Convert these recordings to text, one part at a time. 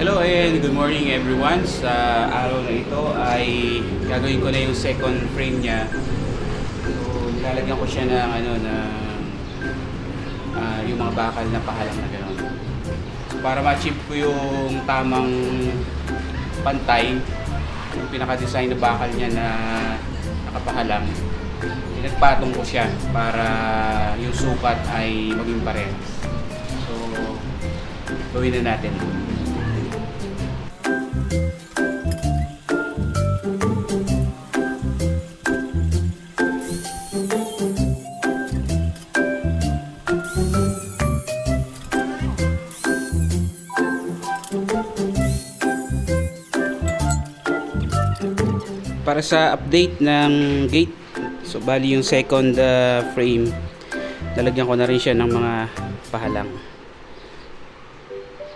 Hello and good morning everyone. Sa araw na ito ay gagawin ko na yung second frame niya. So nilalagyan ko siya ng yung mga bakal na pahalang na gano'n. So, para ma-achieve ko yung tamang pantay, yung pinaka-design na bakal niya na nakapahalang, pinagpatong ko siya para yung sukat ay maging parehas. So gawin na natin. Para sa update ng gate, so bali yung second frame, lalagyan ko na rin siya ng mga pahalang.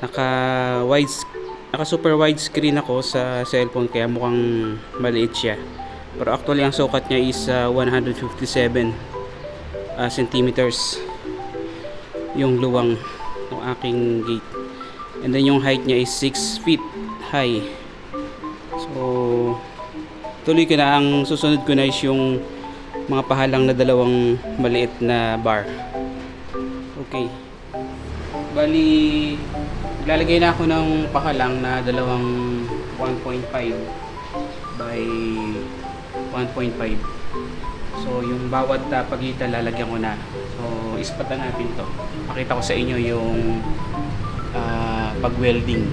Naka super wide screen ako sa cellphone kaya mukhang maliit siya, pero actually ang sukat niya is 157 centimeters yung luwang ng aking gate, and then yung height niya is 6 feet high. So tuloy ko na, ang susunod ko na is yung mga pahalang na dalawang maliit na bar. Okay, bali lalagay na ako ng pahalang na dalawang 1.5 by 1.5. so yung bawat pagitan lalagyan ko na. So ispatan natin to, pakita ko sa inyo yung pag welding.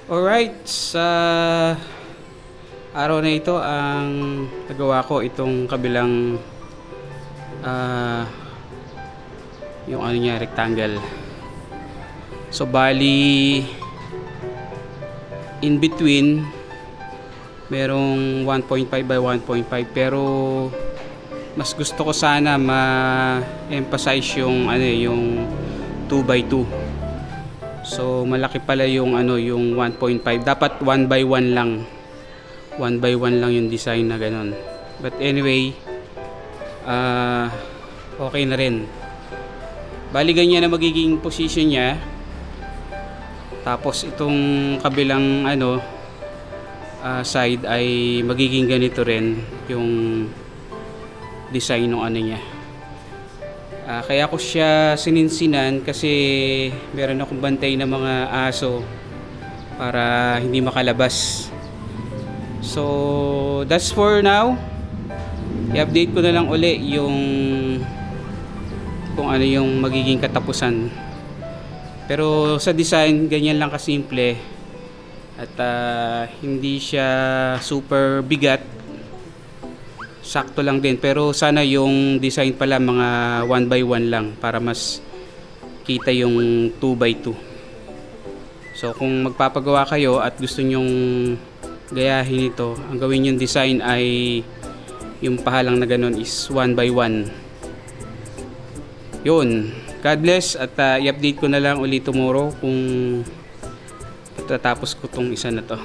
Alright, sa araw na ito ang nagawa ko itong kabilang yung ano niya, rectangle. So bali in between merong 1.5 by 1.5, pero mas gusto ko sana ma-emphasize yung yung 2 by 2. So malaki pala yung yung 1.5. Dapat 1 by 1 lang. 1 by 1 lang yung design na ganun. But anyway, okay na rin. Bali ganyan na magiging position niya. Tapos itong kabilang side ay magiging ganito rin yung design ng niya. Kaya ko siya sininsinan kasi meron akong bantay na mga aso para hindi makalabas. So that's for now. I-update ko na lang uli yung kung ano yung magiging katapusan. Pero sa design ganyan lang kasimple at hindi siya super bigat. Sakto lang din, pero sana yung design pala mga 1 by 1 lang para mas kita yung 2 by 2. So kung magpapagawa kayo at gusto nyong gayahin ito, ang gawin yung design ay yung pahalang na ganun is 1 by 1. Yun, God bless, at i-update ko na lang ulit tomorrow kung tatapos ko tong isa na to.